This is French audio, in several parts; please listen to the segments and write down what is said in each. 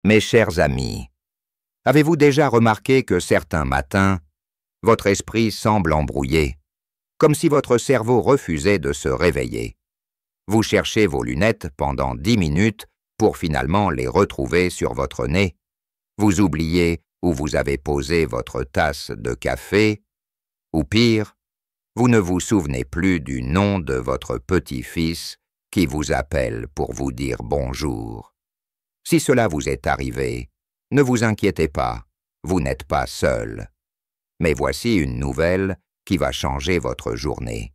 Mes chers amis, avez-vous déjà remarqué que certains matins, votre esprit semble embrouillé, comme si votre cerveau refusait de se réveiller? Vous cherchez vos lunettes pendant 10 minutes pour finalement les retrouver sur votre nez. Vous oubliez où vous avez posé votre tasse de café, ou pire, vous ne vous souvenez plus du nom de votre petit-fils qui vous appelle pour vous dire bonjour. Si cela vous est arrivé, ne vous inquiétez pas, vous n'êtes pas seul. Mais voici une nouvelle qui va changer votre journée.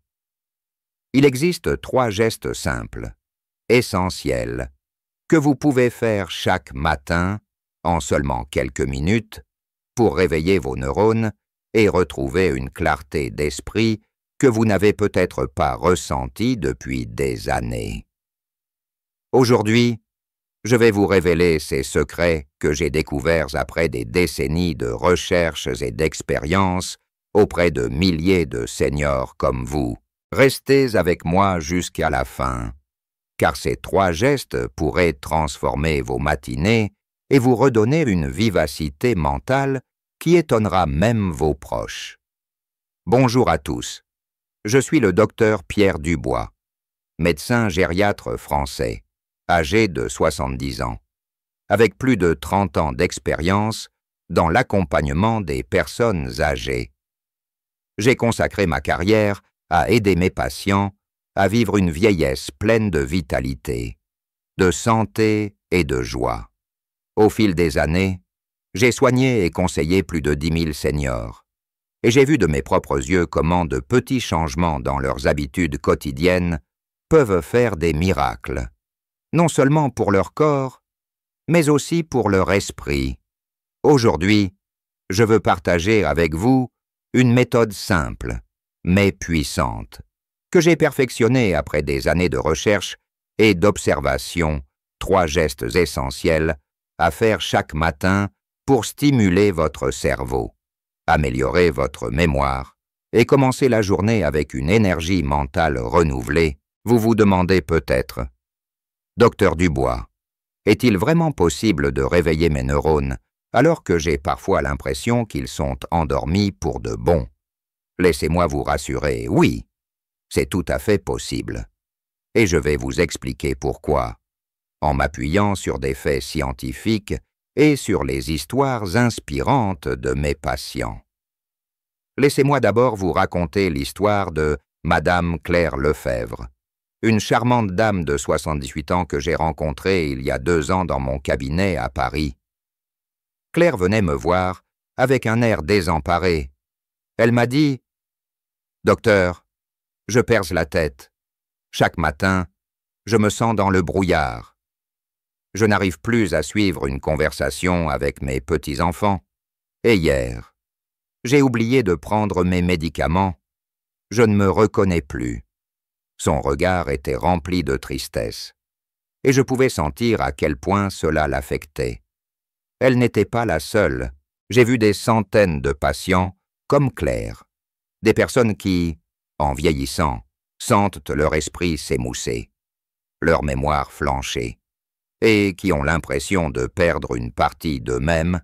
Il existe 3 gestes simples, essentiels, que vous pouvez faire chaque matin, en seulement quelques minutes, pour réveiller vos neurones et retrouver une clarté d'esprit que vous n'avez peut-être pas ressentie depuis des années. Aujourd'hui, je vais vous révéler ces secrets que j'ai découverts après des décennies de recherches et d'expériences auprès de milliers de seniors comme vous. Restez avec moi jusqu'à la fin, car ces 3 gestes pourraient transformer vos matinées et vous redonner une vivacité mentale qui étonnera même vos proches. Bonjour à tous, je suis le docteur Pierre Dubois, médecin gériatre français, âgé de 70 ans, avec plus de 30 ans d'expérience dans l'accompagnement des personnes âgées. J'ai consacré ma carrière à aider mes patients à vivre une vieillesse pleine de vitalité, de santé et de joie. Au fil des années, j'ai soigné et conseillé plus de 10 000 seniors, et j'ai vu de mes propres yeux comment de petits changements dans leurs habitudes quotidiennes peuvent faire des miracles, non seulement pour leur corps, mais aussi pour leur esprit. Aujourd'hui, je veux partager avec vous une méthode simple, mais puissante, que j'ai perfectionnée après des années de recherche et d'observation, 3 gestes essentiels à faire chaque matin pour stimuler votre cerveau, améliorer votre mémoire et commencer la journée avec une énergie mentale renouvelée. Vous vous demandez peut-être, Docteur Dubois, est-il vraiment possible de réveiller mes neurones alors que j'ai parfois l'impression qu'ils sont endormis pour de bon? Laissez-moi vous rassurer, oui, c'est tout à fait possible. Et je vais vous expliquer pourquoi, en m'appuyant sur des faits scientifiques et sur les histoires inspirantes de mes patients. Laissez-moi d'abord vous raconter l'histoire de Madame Claire Lefebvre, une charmante dame de 78 ans que j'ai rencontrée il y a 2 ans dans mon cabinet à Paris. Claire venait me voir avec un air désemparé. Elle m'a dit « Docteur, je perce la tête. Chaque matin, je me sens dans le brouillard. Je n'arrive plus à suivre une conversation avec mes petits-enfants. Et hier, j'ai oublié de prendre mes médicaments. Je ne me reconnais plus. » Son regard était rempli de tristesse, et je pouvais sentir à quel point cela l'affectait. Elle n'était pas la seule. J'ai vu des centaines de patients comme Claire, des personnes qui, en vieillissant, sentent leur esprit s'émousser, leur mémoire flancher, et qui ont l'impression de perdre une partie d'eux-mêmes.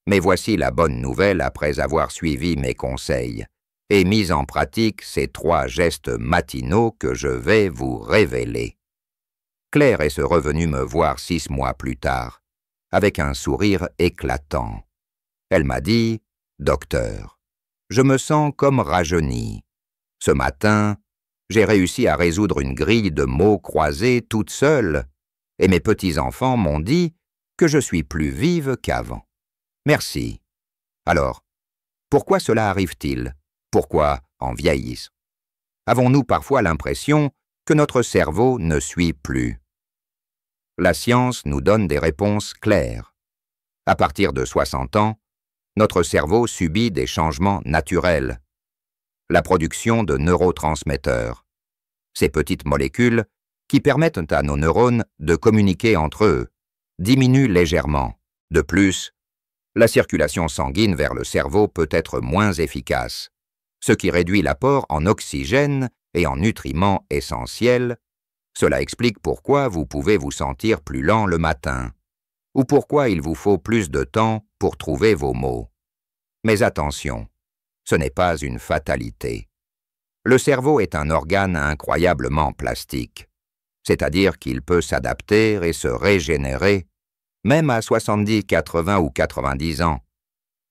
Mais voici la bonne nouvelle après avoir suivi mes conseils et mis en pratique ces 3 gestes matinaux que je vais vous révéler. Claire est revenue me voir 6 mois plus tard, avec un sourire éclatant. Elle m'a dit « Docteur, je me sens comme rajeuni. Ce matin, j'ai réussi à résoudre une grille de mots croisés toute seule, et mes petits-enfants m'ont dit que je suis plus vive qu'avant. Merci. Alors, pourquoi cela arrive-t-il? Pourquoi en vieillissant? Avons-nous parfois l'impression que notre cerveau ne suit plus? La science nous donne des réponses claires. À partir de 60 ans, notre cerveau subit des changements naturels. La production de neurotransmetteurs, ces petites molécules qui permettent à nos neurones de communiquer entre eux, diminuent légèrement. De plus, la circulation sanguine vers le cerveau peut être moins efficace, ce qui réduit l'apport en oxygène et en nutriments essentiels. Cela explique pourquoi vous pouvez vous sentir plus lent le matin. ou pourquoi il vous faut plus de temps pour trouver vos mots. Mais attention, ce n'est pas une fatalité. Le cerveau est un organe incroyablement plastique, c'est-à-dire qu'il peut s'adapter et se régénérer, même à 70, 80 ou 90 ans,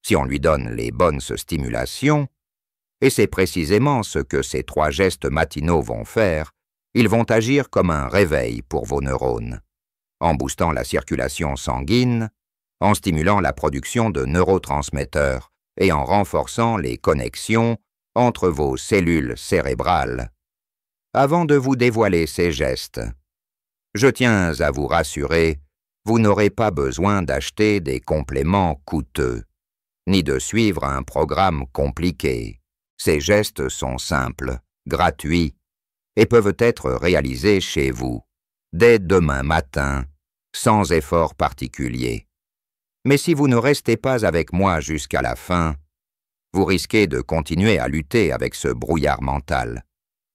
si on lui donne les bonnes stimulations, et c'est précisément ce que ces 3 gestes matinaux vont faire. Ils vont agir comme un réveil pour vos neurones, en boostant la circulation sanguine, en stimulant la production de neurotransmetteurs et en renforçant les connexions entre vos cellules cérébrales. Avant de vous dévoiler ces gestes, je tiens à vous rassurer, vous n'aurez pas besoin d'acheter des compléments coûteux, ni de suivre un programme compliqué. Ces gestes sont simples, gratuits, et peuvent être réalisés chez vous, dès demain matin, sans effort particulier. Mais si vous ne restez pas avec moi jusqu'à la fin, vous risquez de continuer à lutter avec ce brouillard mental,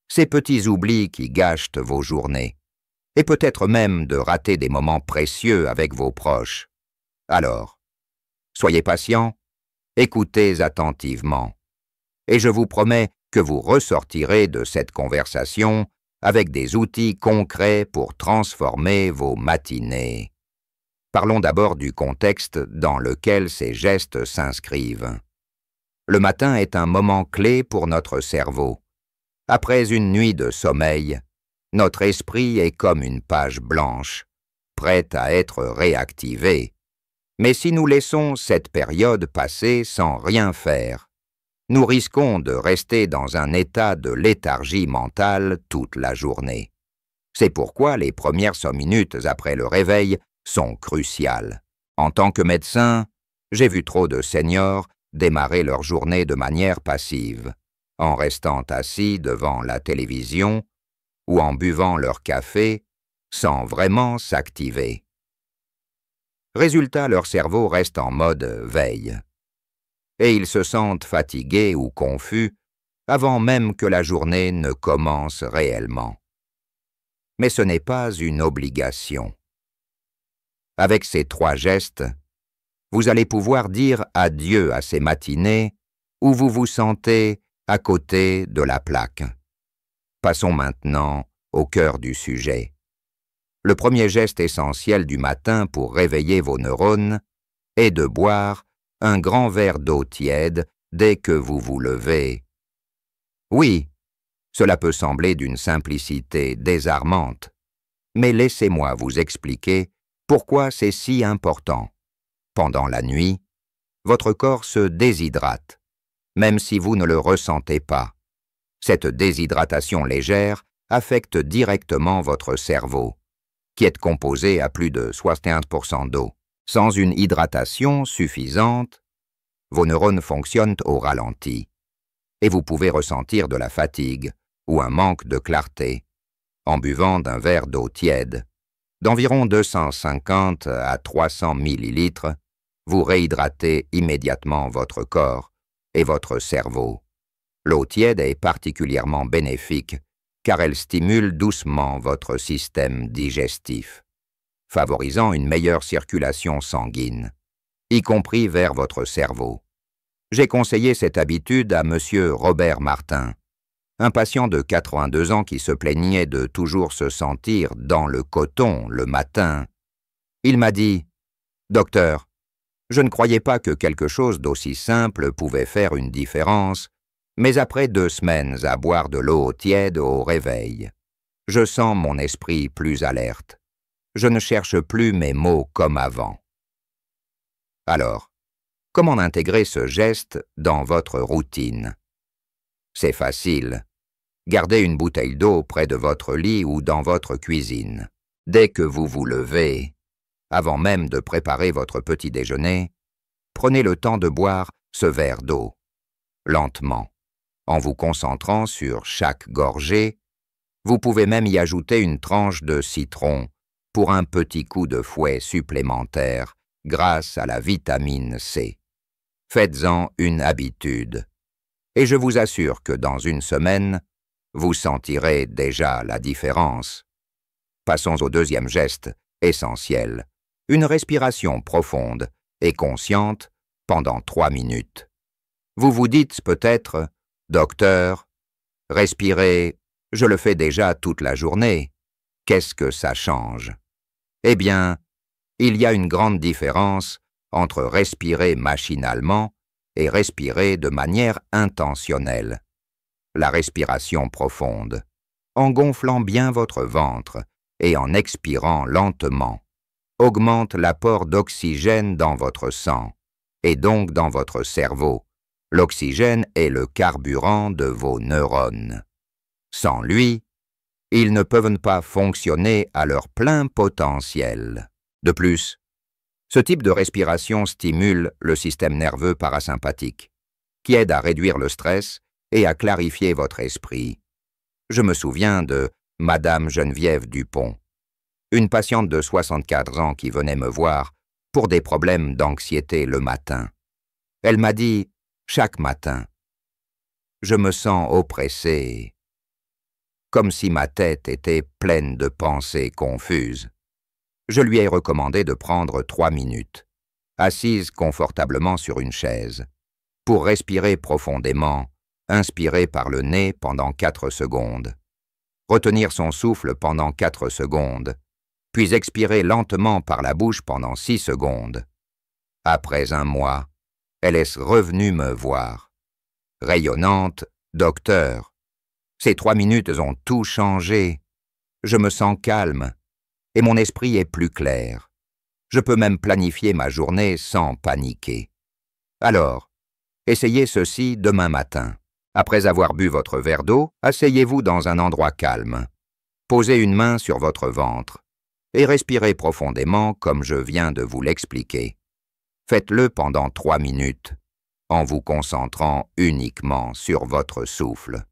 ces petits oublis qui gâchent vos journées, et peut-être même de rater des moments précieux avec vos proches. Alors, soyez patient, écoutez attentivement, et je vous promets que vous ressortirez de cette conversation avec des outils concrets pour transformer vos matinées. Parlons d'abord du contexte dans lequel ces gestes s'inscrivent. Le matin est un moment clé pour notre cerveau. Après une nuit de sommeil, notre esprit est comme une page blanche, prête à être réactivée. Mais si nous laissons cette période passer sans rien faire, nous risquons de rester dans un état de léthargie mentale toute la journée. C'est pourquoi les premières 5 minutes après le réveil sont cruciales. En tant que médecin, j'ai vu trop de seniors démarrer leur journée de manière passive, en restant assis devant la télévision ou en buvant leur café sans vraiment s'activer. Résultat, leur cerveau reste en mode veille. Et ils se sentent fatigués ou confus avant même que la journée ne commence réellement. Mais ce n'est pas une obligation. Avec ces 3 gestes, vous allez pouvoir dire adieu à ces matinées où vous vous sentez à côté de la plaque. Passons maintenant au cœur du sujet. Le premier geste essentiel du matin pour réveiller vos neurones est de boire un grand verre d'eau tiède dès que vous vous levez. Oui, cela peut sembler d'une simplicité désarmante, mais laissez-moi vous expliquer pourquoi c'est si important. Pendant la nuit, votre corps se déshydrate, même si vous ne le ressentez pas. Cette déshydratation légère affecte directement votre cerveau, qui est composé à plus de 71% d'eau. Sans une hydratation suffisante, vos neurones fonctionnent au ralenti, et vous pouvez ressentir de la fatigue ou un manque de clarté en buvant d'un verre d'eau tiède. D'environ 250 à 300 millilitres, vous réhydratez immédiatement votre corps et votre cerveau. L'eau tiède est particulièrement bénéfique car elle stimule doucement votre système digestif, favorisant une meilleure circulation sanguine, y compris vers votre cerveau. J'ai conseillé cette habitude à M. Robert Martin, un patient de 82 ans qui se plaignait de toujours se sentir dans le coton le matin. Il m'a dit « Docteur, je ne croyais pas que quelque chose d'aussi simple pouvait faire une différence, mais après 2 semaines à boire de l'eau tiède au réveil, je sens mon esprit plus alerte. Je ne cherche plus mes mots comme avant. » Alors, comment intégrer ce geste dans votre routine? C'est facile. Gardez une bouteille d'eau près de votre lit ou dans votre cuisine. Dès que vous vous levez, avant même de préparer votre petit déjeuner, prenez le temps de boire ce verre d'eau, lentement. En vous concentrant sur chaque gorgée, vous pouvez même y ajouter une tranche de citron pour un petit coup de fouet supplémentaire grâce à la vitamine C. Faites-en une habitude, et je vous assure que dans une semaine, vous sentirez déjà la différence. Passons au deuxième geste, essentiel, une respiration profonde et consciente pendant 3 minutes. Vous vous dites peut-être, « Docteur, respirer, je le fais déjà toute la journée. Qu'est-ce que ça change ?» Eh bien, il y a une grande différence entre respirer machinalement et respirer de manière intentionnelle. La respiration profonde, en gonflant bien votre ventre et en expirant lentement, augmente l'apport d'oxygène dans votre sang et donc dans votre cerveau. L'oxygène est le carburant de vos neurones. Sans lui, ils ne peuvent pas fonctionner à leur plein potentiel. De plus, ce type de respiration stimule le système nerveux parasympathique, qui aide à réduire le stress et à clarifier votre esprit. Je me souviens de Madame Geneviève Dupont, une patiente de 64 ans qui venait me voir pour des problèmes d'anxiété le matin. Elle m'a dit, chaque matin, « Je me sens oppressée », comme si ma tête était pleine de pensées confuses. Je lui ai recommandé de prendre 3 minutes, assise confortablement sur une chaise, pour respirer profondément, inspirer par le nez pendant 4 secondes, retenir son souffle pendant 4 secondes, puis expirer lentement par la bouche pendant 6 secondes. Après un mois, elle est revenue me voir. Rayonnante, « Docteur, ces 3 minutes ont tout changé. Je me sens calme et mon esprit est plus clair. Je peux même planifier ma journée sans paniquer. Alors, essayez ceci demain matin. Après avoir bu votre verre d'eau, asseyez-vous dans un endroit calme. Posez une main sur votre ventre et respirez profondément comme je viens de vous l'expliquer. Faites-le pendant 3 minutes, en vous concentrant uniquement sur votre souffle.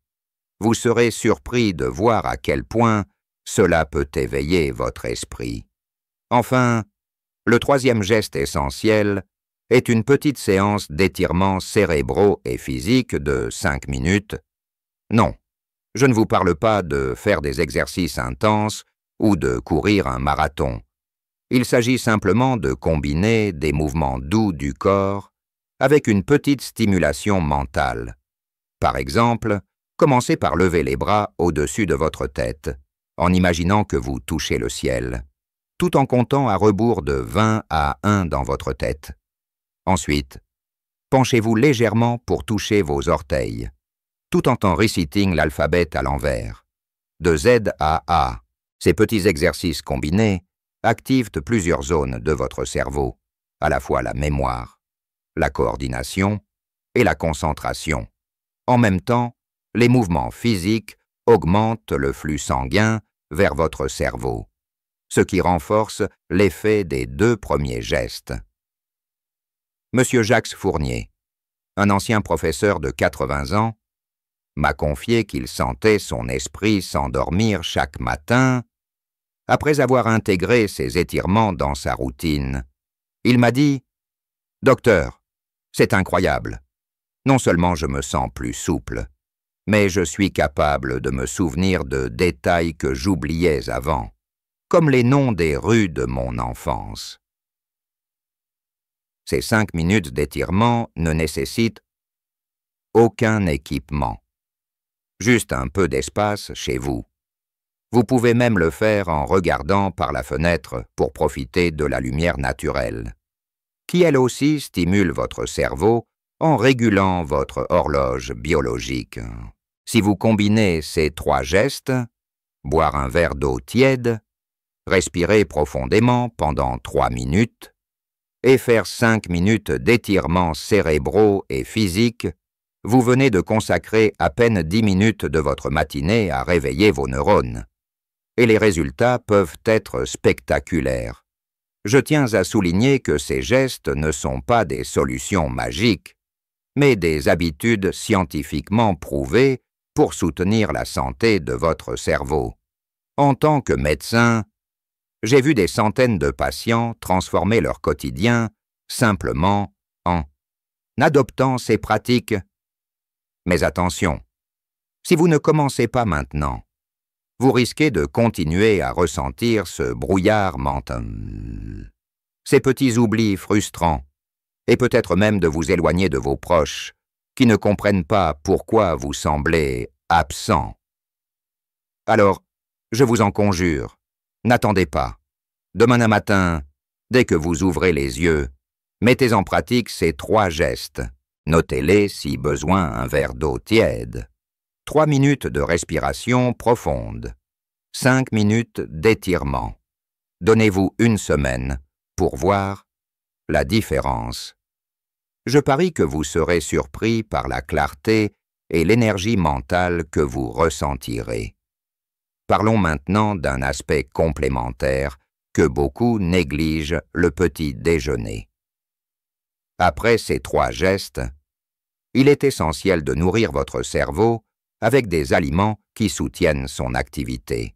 Vous serez surpris de voir à quel point cela peut éveiller votre esprit. Enfin, le 3e geste essentiel est une petite séance d'étirements cérébraux et physiques de 5 minutes. Non, je ne vous parle pas de faire des exercices intenses ou de courir un marathon. Il s'agit simplement de combiner des mouvements doux du corps avec une petite stimulation mentale. Par exemple, commencez par lever les bras au-dessus de votre tête, en imaginant que vous touchez le ciel, tout en comptant à rebours de 20 à 1 dans votre tête. Ensuite, penchez-vous légèrement pour toucher vos orteils, tout en récitant l'alphabet à l'envers, de Z à A. Ces petits exercices combinés activent plusieurs zones de votre cerveau, à la fois la mémoire, la coordination et la concentration. En même temps, les mouvements physiques augmentent le flux sanguin vers votre cerveau, ce qui renforce l'effet des 2 premiers gestes. Monsieur Jacques Fournier, un ancien professeur de 80 ans, m'a confié qu'il sentait son esprit s'endormir chaque matin. Après avoir intégré ces étirements dans sa routine, il m'a dit « Docteur, c'est incroyable. Non seulement je me sens plus souple, mais je suis capable de me souvenir de détails que j'oubliais avant, comme les noms des rues de mon enfance. » Ces 5 minutes d'étirement ne nécessitent aucun équipement, juste un peu d'espace chez vous. Vous pouvez même le faire en regardant par la fenêtre pour profiter de la lumière naturelle, qui elle aussi stimule votre cerveau en régulant votre horloge biologique. Si vous combinez ces 3 gestes, boire un verre d'eau tiède, respirer profondément pendant 3 minutes et faire 5 minutes d'étirements cérébraux et physiques, vous venez de consacrer à peine 10 minutes de votre matinée à réveiller vos neurones. Et les résultats peuvent être spectaculaires. Je tiens à souligner que ces gestes ne sont pas des solutions magiques, mais des habitudes scientifiquement prouvées pour soutenir la santé de votre cerveau. En tant que médecin, j'ai vu des centaines de patients transformer leur quotidien simplement en adoptant ces pratiques. Mais attention, si vous ne commencez pas maintenant, vous risquez de continuer à ressentir ce brouillard mental. ces petits oublis frustrants, et peut-être même de vous éloigner de vos proches, qui ne comprennent pas pourquoi vous semblez absent. Alors, je vous en conjure, n'attendez pas. Demain matin, dès que vous ouvrez les yeux, mettez en pratique ces 3 gestes. Notez-les si besoin un verre d'eau tiède. 3 minutes de respiration profonde. 5 minutes d'étirement. Donnez-vous 1 semaine pour voir la différence. Je parie que vous serez surpris par la clarté et l'énergie mentale que vous ressentirez. Parlons maintenant d'un aspect complémentaire que beaucoup négligent, le petit déjeuner. Après ces 3 gestes, il est essentiel de nourrir votre cerveau avec des aliments qui soutiennent son activité.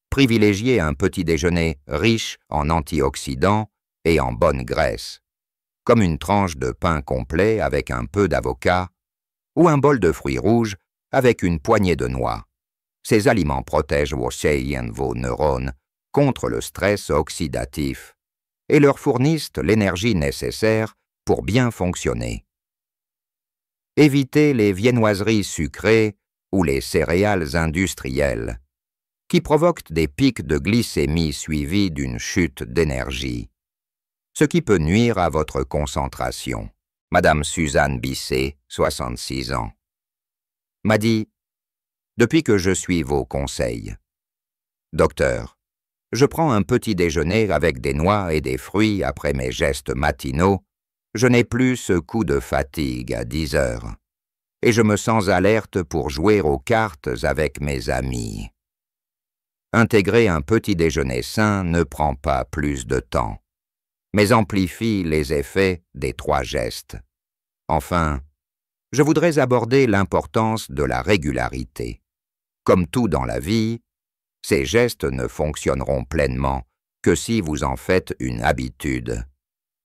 Privilégiez un petit déjeuner riche en antioxydants et en bonne graisse, comme une tranche de pain complet avec un peu d'avocat ou un bol de fruits rouges avec une poignée de noix. Ces aliments protègent vos neurones contre le stress oxydatif et leur fournissent l'énergie nécessaire pour bien fonctionner. Évitez les viennoiseries sucrées ou les céréales industrielles, qui provoquent des pics de glycémie suivis d'une chute d'énergie, ce qui peut nuire à votre concentration. Madame Suzanne Bisset, 66 ans, m'a dit « Depuis que je suis vos conseils, docteur, je prends un petit déjeuner avec des noix et des fruits après mes gestes matinaux, je n'ai plus ce coup de fatigue à 10 heures, et je me sens alerte pour jouer aux cartes avec mes amis. Intégrer un petit déjeuner sain ne prend pas plus de temps, mais amplifie les effets des 3 gestes. Enfin, je voudrais aborder l'importance de la régularité. Comme tout dans la vie, ces gestes ne fonctionneront pleinement que si vous en faites une habitude.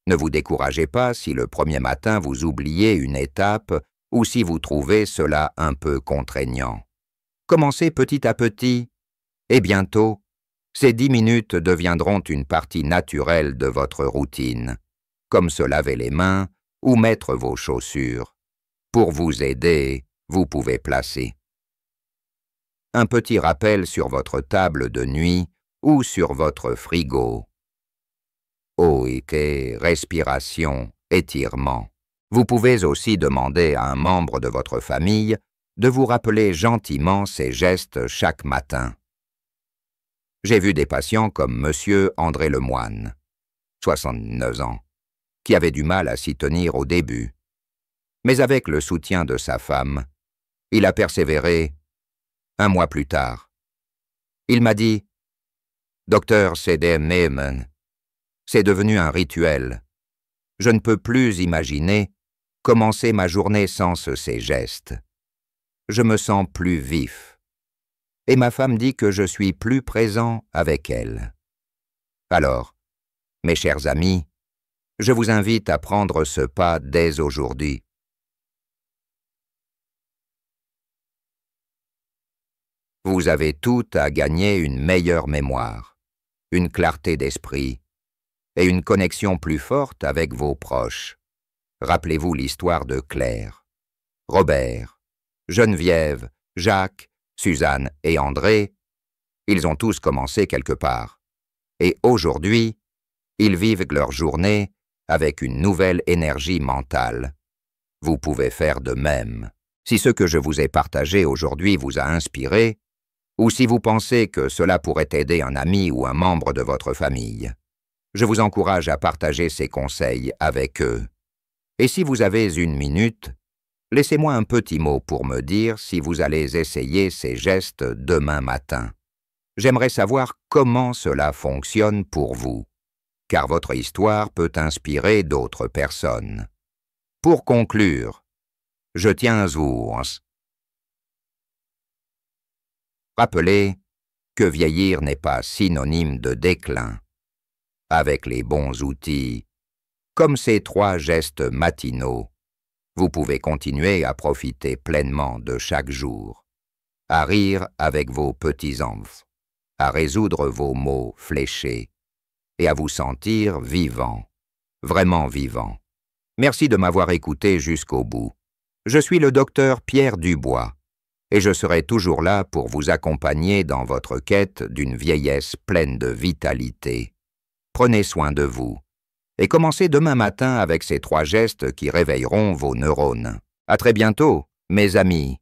Ne vous découragez pas si le premier matin vous oubliez une étape ou si vous trouvez cela un peu contraignant. Commencez petit à petit, et bientôt, ces 10 minutes deviendront une partie naturelle de votre routine, comme se laver les mains ou mettre vos chaussures. Pour vous aider, vous pouvez placer un petit rappel sur votre table de nuit ou sur votre frigo. OIT, respiration, étirement. Vous pouvez aussi demander à un membre de votre famille de vous rappeler gentiment ces gestes chaque matin. J'ai vu des patients comme Monsieur André Lemoine, 69 ans, qui avait du mal à s'y tenir au début. Mais avec le soutien de sa femme, il a persévéré. 1 mois plus tard, il m'a dit « Docteur C.D. Mehman, c'est devenu un rituel. Je ne peux plus imaginer commencer ma journée sans ces gestes. Je me sens plus vif. Et ma femme dit que je suis plus présent avec elle. Alors, mes chers amis, je vous invite à prendre ce pas dès aujourd'hui. Vous avez tout à gagner une meilleure mémoire, une clarté d'esprit et une connexion plus forte avec vos proches. Rappelez-vous l'histoire de Claire, Robert, Geneviève, Jacques, Suzanne et André. Ils ont tous commencé quelque part. Et aujourd'hui, ils vivent leur journée avec une nouvelle énergie mentale. Vous pouvez faire de même. Si ce que je vous ai partagé aujourd'hui vous a inspiré, ou si vous pensez que cela pourrait aider un ami ou un membre de votre famille, je vous encourage à partager ces conseils avec eux. Et si vous avez 1 minute, laissez-moi un petit mot pour me dire si vous allez essayer ces gestes demain matin. J'aimerais savoir comment cela fonctionne pour vous, car votre histoire peut inspirer d'autres personnes. Pour conclure, je tiens à vous rappeler que vieillir n'est pas synonyme de déclin. Avec les bons outils, comme ces 3 gestes matinaux, vous pouvez continuer à profiter pleinement de chaque jour, à rire avec vos petits-enfants, à résoudre vos maux fléchés et à vous sentir vivant, vraiment vivant. Merci de m'avoir écouté jusqu'au bout. Je suis le docteur Pierre Dubois, et je serai toujours là pour vous accompagner dans votre quête d'une vieillesse pleine de vitalité. Prenez soin de vous, et commencez demain matin avec ces 3 gestes qui réveilleront vos neurones. À très bientôt, mes amis.